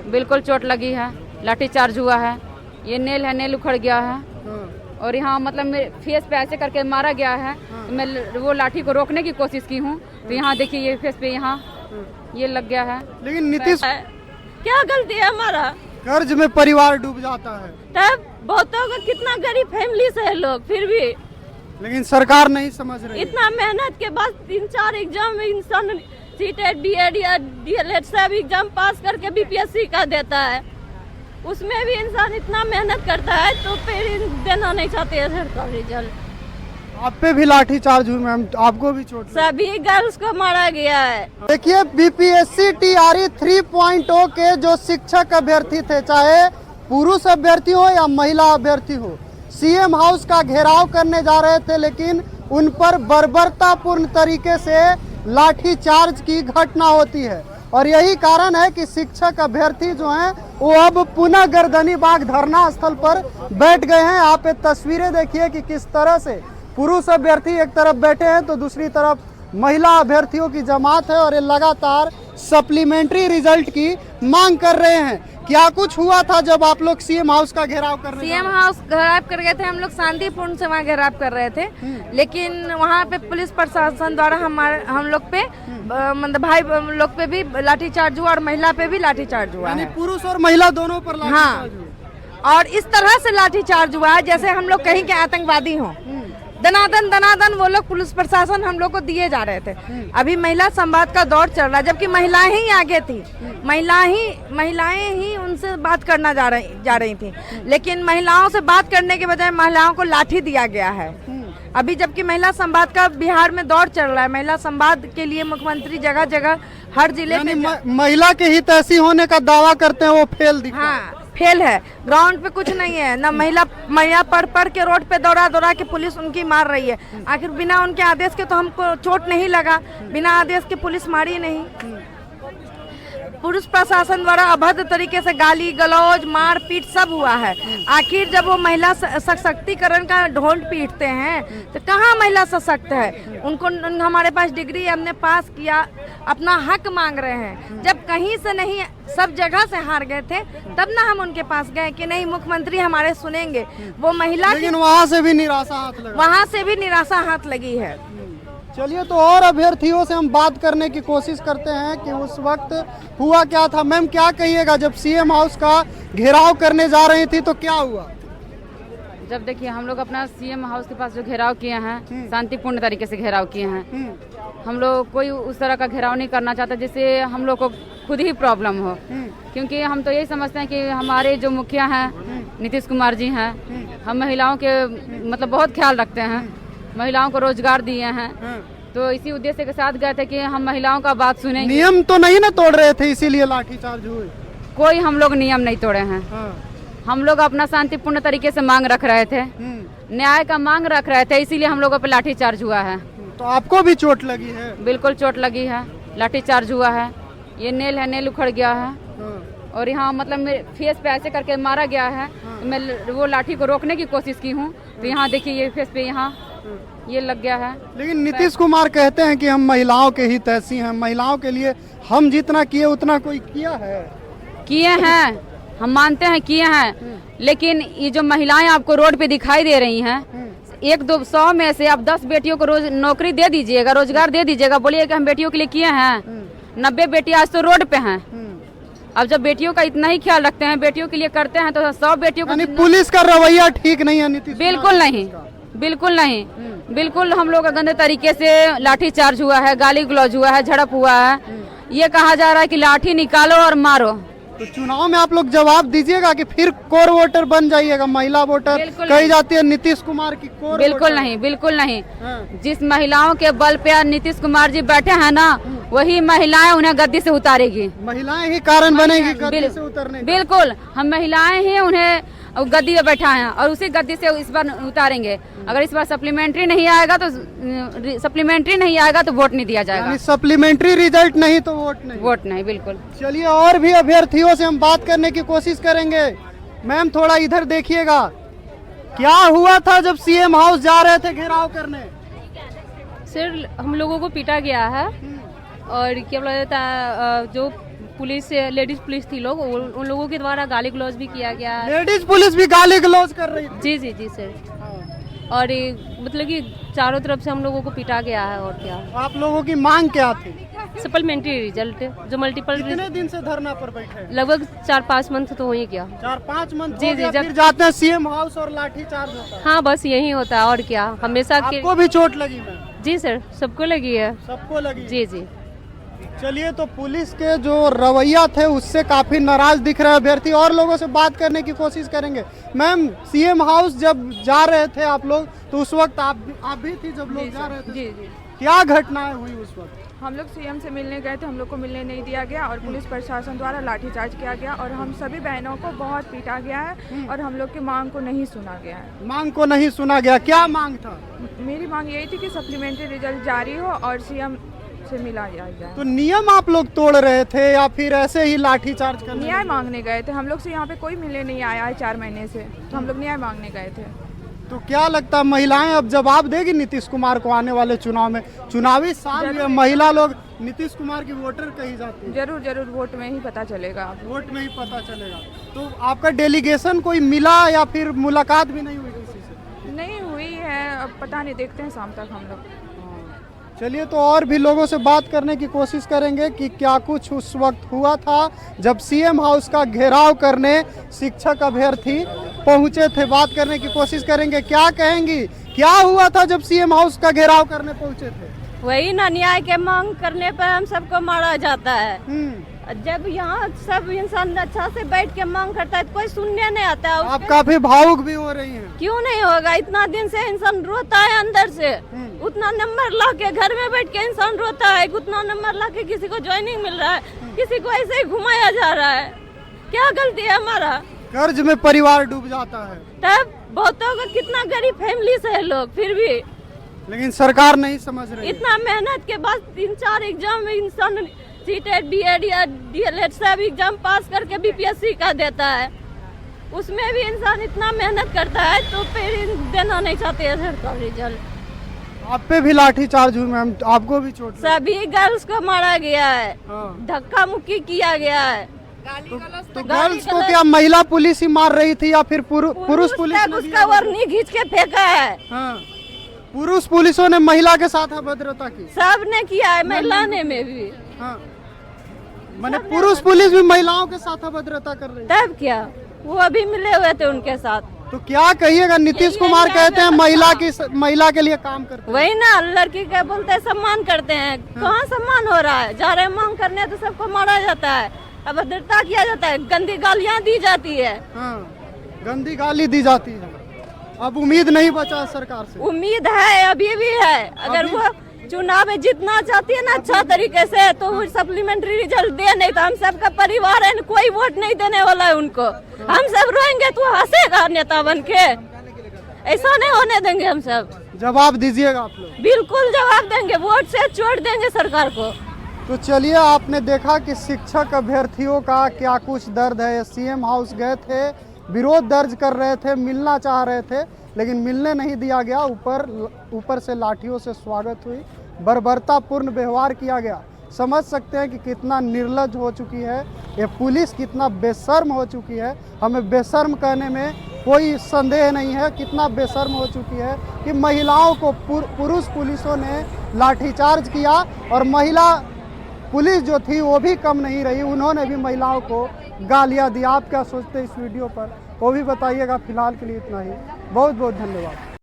बिल्कुल चोट लगी है, लाठी चार्ज हुआ है। ये नेल है, नेल उखड़ गया है। और यहाँ मतलब मेरे फेस पे ऐसे करके मारा गया है। तो मैं वो लाठी को रोकने की कोशिश की हूँ, तो यहाँ देखिए ये फेस पे यहाँ ये लग गया है। लेकिन नीतीश क्या गलती है हमारा? कर्ज में परिवार डूब जाता है, तब बहुतों का कितना गरीब फैमिली से है लोग, फिर भी लेकिन सरकार नहीं समझ रही है। इतना मेहनत के बाद 3-4 एग्जाम में इंसान सीटेट, बीएड या डीएलएड सब एग्जाम पास करके बीपीएससी का देता है, उसमें भी इंसान इतना मेहनत करता है तो फिर देना नहीं चाहते है सरकार रिजल्ट। आप पे भी लाठी चार्ज हुई मैम, आपको भी चोट लगी। सभी गर्ल्स को मारा गया है। देखिए बीपीएससी टीआरई 3.0 के जो शिक्षक अभ्यर्थी थे, चाहे पुरुष अभ्यर्थी हो या महिला अभ्यर्थी हो, सीएम हाउस का घेराव करने जा रहे थे, लेकिन उन पर बर्बरतापूर्ण तरीके से लाठी चार्ज की घटना होती है। और यही कारण है कि शिक्षक अभ्यर्थी जो हैं वो अब पुनः गर्दनीबाग धरना स्थल पर बैठ गए हैं। आप ये तस्वीरें देखिए कि किस तरह से पुरुष अभ्यर्थी एक तरफ बैठे हैं तो दूसरी तरफ महिला अभ्यर्थियों की जमात है, और ये लगातार सप्लीमेंट्री रिजल्ट की मांग कर रहे हैं। क्या कुछ हुआ था जब आप लोग सीएम हाउस का घेराव कर रहे थे? सीएम हाउस घेराव कर गए थे, हम लोग शांतिपूर्ण से वहाँ घेराव कर रहे थे, लेकिन वहाँ पे पुलिस प्रशासन द्वारा हम लोग पे मतलब भाई लोग पे भी लाठी चार्ज हुआ और महिला पे भी लाठी चार्ज हुआ है। पुरुष और महिला दोनों पर लाठी चार्ज हुआ। और इस तरह से लाठी चार्ज हुआ है जैसे हम लोग कहीं के आतंकवादी हों। दनादन वो लोग पुलिस प्रशासन हम लोग को दिए जा रहे थे। अभी महिला संवाद का दौर चल रहा है, जबकि महिलाएं ही आगे थी, महिलाएं ही उनसे बात करना जा रही थी, लेकिन महिलाओं से बात करने के बजाय महिलाओं को लाठी दिया गया है। अभी जबकि महिला संवाद का बिहार में दौर चल रहा है, महिला संवाद के लिए मुख्यमंत्री जगह जगह हर जिले में महिला के हितैषी होने का दावा करते हैं, वो फेल दिखा। हाँ, फेल है। ग्राउंड पे कुछ नहीं है ना, महिला पढ़ के रोड पे दौड़ा के पुलिस उनकी मार रही है। आखिर बिना उनके आदेश के तो हमको चोट नहीं लगा, बिना आदेश के पुलिस मारी नहीं। पुलिस प्रशासन द्वारा अभद्र तरीके से गाली गलौज मारपीट सब हुआ है। आखिर जब वो महिला सशक्तिकरण का ढोल पीटते हैं तो कहाँ महिला सशक्त है? उनको हमारे पास डिग्री हमने पास किया, अपना हक मांग रहे हैं। जब कहीं से नहीं सब जगह से हार गए थे, तब ना हम उनके पास गए कि नहीं मुख्यमंत्री हमारे सुनेंगे। वो महिला, लेकिन वहाँ से भी निराशा हाथ लगी है। चलिए तो और अभ्यर्थियों से हम बात करने की कोशिश करते हैं कि उस वक्त हुआ क्या था। मैम क्या कहिएगा, जब सीएम हाउस का घेराव करने जा रही थी तो क्या हुआ? जब देखिए हम लोग अपना सीएम हाउस के पास जो घेराव किए हैं, शांतिपूर्ण तरीके से घेराव किए हैं। हम लोग कोई उस तरह का घेराव नहीं करना चाहता जिससे हम लोग को खुद ही प्रॉब्लम हो, क्योंकि हम तो यही समझते हैं कि हमारे जो मुखिया हैं नीतीश कुमार जी हैं, हम महिलाओं के मतलब बहुत ख्याल रखते हैं, महिलाओं को रोजगार दिए हैं। तो इसी उद्देश्य के साथ गए थे कि हम महिलाओं का बात सुनेंगे। नियम तो नहीं ना तोड़ रहे थे इसीलिए लाठीचार्ज हुए? कोई हम लोग नियम नहीं तोड़े हैं। हम लोग अपना शांतिपूर्ण तरीके से मांग रख रहे थे, न्याय का मांग रख रहे थे, इसीलिए हम लोगों पे लाठी चार्ज हुआ है। तो आपको भी चोट लगी है? बिल्कुल चोट लगी है, लाठी चार्ज हुआ है। ये नेल है, नेल उखड़ गया है। और यहाँ मतलब मेरे फेस पे ऐसे करके मारा गया है। तो मैं वो लाठी को रोकने की कोशिश की हूँ, तो यहाँ देखिए ये फेस पे यहाँ ये लग गया है। लेकिन नीतीश कुमार कहते हैं कि हम महिलाओं के हितैषी हैं, महिलाओं के लिए हम जितना किए उतना कोई किया है? किए हैं, हम मानते हैं किए हैं, लेकिन ये जो महिलाएं आपको रोड पे दिखाई दे रही हैं, 100 में से आप 10 बेटियों को रोज नौकरी दे दीजिएगा, रोजगार दे दीजिएगा, बोलिए कि हम बेटियों के लिए किए हैं। 90 बेटी आज तो रोड पे हैं। अब जब बेटियों का इतना ही ख्याल रखते हैं, बेटियों के लिए करते हैं, तो 100 बेटियों को। पुलिस का रवैया ठीक नहीं है नीतीश? बिल्कुल नहीं, बिल्कुल नहीं, बिल्कुल। हम लोग गंदे तरीके से लाठी चार्ज हुआ है, गाली गलौज हुआ है, झड़प हुआ है। ये कहा जा रहा है कि लाठी निकालो और मारो। तो चुनाव में आप लोग जवाब दीजिएगा कि फिर कोर वोटर बन जाइएगा, महिला वोटर कही जाती है नीतीश कुमार की कोर? बिल्कुल नहीं, बिल्कुल नहीं। जिस महिलाओं के बल पे नीतीश कुमार जी बैठे हैं ना, वही महिलाएं उन्हें गद्दी से उतारेगी। महिलाएं ही कारण बनेगी गद्दी से उतरने का? बिल्कुल, हम महिलाएं ही उन्हें गद्दी पे बैठा है और उसी गद्दी से इस बार उतारेंगे। अगर इस बार सप्लीमेंट्री नहीं आएगा तो वोट नहीं दिया जाएगा। सप्लीमेंट्री रिजल्ट नहीं तो वोट नहीं? बिल्कुल। चलिए और भी अभ्यर्थियों से हम बात करने की कोशिश करेंगे। मैम थोड़ा इधर देखिएगा, क्या हुआ था जब सीएम हाउस जा रहे थे घेराव करने? सर हम लोगों को पीटा गया है और क्या बोला जाता है, जो पुलिस लेडीज पुलिस थी लोग, उन लोगों के द्वारा गाली गलौज भी किया गया। लेडीज पुलिस भी गाली गलौज कर रही थी। जी जी जी सर। और मतलब कि चारों तरफ से हम लोगों को पीटा गया है। और क्या आप लोगों की मांग क्या थी? सप्लीमेंट्री रिजल्ट जो मल्टीपल। कितने दिन से धरना पर बैठे हैं? लगभग 4-5 मंथ तो हो ही गया। 4-5 मंथ जी, हो गया, जी, फिर जाते हैं सीएम हाउस और लाठी चार्ज होता है। हाँ बस यही होता है और क्या। हमेशा के आपको भी चोट लगी मैम? जी सर, सबको लगी है। सबको लगी? जी जी। चलिए, तो पुलिस के जो रवैया थे उससे काफी नाराज दिख रहे अभ्यर्थी। और लोगों से बात करने की कोशिश करेंगे। मैम, सीएम हाउस जब जा रहे थे आप लोग, तो उस वक्त आप भी थी जब लोग जा रहे थे? जी जी। क्या घटनाएं हुई उस वक्त? हम लोग सीएम से मिलने गए थे, हम लोग को मिलने नहीं दिया गया और पुलिस प्रशासन द्वारा लाठीचार्ज किया गया और हम सभी बहनों को बहुत पीटा गया है और हम लोग की मांग को नहीं सुना गया है। मांग को नहीं सुना गया? क्या मांग था? मेरी मांग यही थी कि सप्लीमेंट्री रिजल्ट जारी हो और सीएम से मिला जाए। तो नियम आप लोग तोड़ रहे थे या फिर ऐसे ही लाठीचार्ज करने? न्याय मांगने गए थे। हम लोग से यहाँ पे कोई मिलने नहीं आया है 4 महीने से, तो हम लोग न्याय मांगने गए थे। तो क्या लगता है महिलाएं अब जवाब देगी नीतीश कुमार को आने वाले चुनाव में? चुनावी साल में महिला लोग नीतीश कुमार की वोटर कही जाती है। जरूर जरूर, वोट में ही पता चलेगा। वोट में ही पता चलेगा। तो आपका डेलीगेशन कोई मिला या फिर मुलाकात भी नहीं हुई किसी से? नहीं हुई है, अब पता नहीं, देखते हैं शाम तक हम लोग। चलिए, तो और भी लोगों से बात करने की कोशिश करेंगे कि क्या कुछ उस वक्त हुआ था जब सीएम हाउस का घेराव करने शिक्षक अभ्यर्थी पहुंचे थे। बात करने की कोशिश करेंगे। क्या कहेंगी, क्या हुआ था जब सीएम हाउस का घेराव करने पहुंचे थे? वही ना, न्याय के मांग करने पर हम सबको मारा जाता है। जब यहाँ सब इंसान अच्छा से बैठ के मांग करता है तो कोई सुनने नहीं आता है। आप काफी भावुक भी हो रही हैं। क्यों नहीं होगा? इतना दिन से इंसान रोता है अंदर से। उतना नंबर ला के घर में बैठ के इंसान रोता है, उतना नंबर ला के किसी को ज्वाइनिंग मिल रहा है, किसी को ऐसे ही घुमाया जा रहा है। क्या गलती है हमारा? कर्ज में परिवार डूब जाता है। तब बहुतों का कितना गरीब फैमिली से है लोग, फिर भी लेकिन सरकार नहीं समझ रही। इतना मेहनत के बाद 3-4 एग्जाम में इंसान सीटेट बीएड या डीएलएड सब एग्जाम पास करके बीपीएससी का देता है, उसमें भी इंसान इतना मेहनत करता है तो फिर देना नहीं चाहते है सरकार रिजल्ट। आप पे भी लाठी चार्ज हुई मैम, आपको भी चोट लगी? सभी गर्ल्स को मारा गया है, धक्का मुक्की किया गया है। तो गर्ल्स को क्या महिला पुलिस ही मार रही थी या फिर पुरुष पुलिस ने भी? उसका वर्नी खींच के फेंका है। हाँ, पुरुष पुलिसों ने महिला के साथ अभद्रता की। सब ने किया है, महिला ने में भी। हाँ, मैंने पुरुष पुलिस भी महिलाओं के साथ अभद्रता कर रही है। तब क्या, वो अभी मिले हुए थे उनके साथ। तो क्या कहिएगा? नीतीश कुमार कहते हैं महिला के लिए काम करते हैं। वही ना, लड़की का बोलते हैं सम्मान करते हैं। कहाँ सम्मान हो रहा है? जा रहे मांग करने तो सबको मारा जाता है, अभद्रता किया जाता है, गंदी गालियाँ दी जाती है। हाँ, गंदी गाली दी जाती है। अब उम्मीद नहीं बचा सरकार से? उम्मीद है, अभी भी है। अगर वो चुनाव में जीतना चाहती है ना अच्छा तरीके से, तो वो सप्लीमेंट्री रिजल्ट दे, नहीं तो हम सबका परिवार है, कोई वोट नहीं देने वाला है उनको। हम सब रोएंगे तो हंसेगा नेता बन के, ऐसा नहीं होने देंगे। हम सब जवाब दीजिएगा आप लोग? बिल्कुल जवाब देंगे, वोट से छोड़ देंगे सरकार को। तो चलिए, आपने देखा कि शिक्षक अभ्यर्थियों का क्या कुछ दर्द है। सीएम हाउस गए थे, विरोध दर्ज कर रहे थे, मिलना चाह रहे थे, लेकिन मिलने नहीं दिया गया। ऊपर से लाठियों से स्वागत हुई, बर्बरतापूर्ण व्यवहार किया गया। समझ सकते हैं कि कितना निर्लज्ज हो चुकी है ये पुलिस, कितना बेशर्म हो चुकी है। हमें बेशर्म कहने में कोई संदेह नहीं है, कितना बेशर्म हो चुकी है कि महिलाओं को पुरुष पुलिसों ने लाठीचार्ज किया और महिला पुलिस जो थी वो भी कम नहीं रही, उन्होंने भी महिलाओं को गालियां दी। आप क्या सोचते हैं इस वीडियो पर, वो भी बताइएगा। फिलहाल के लिए इतना ही, बहुत बहुत धन्यवाद।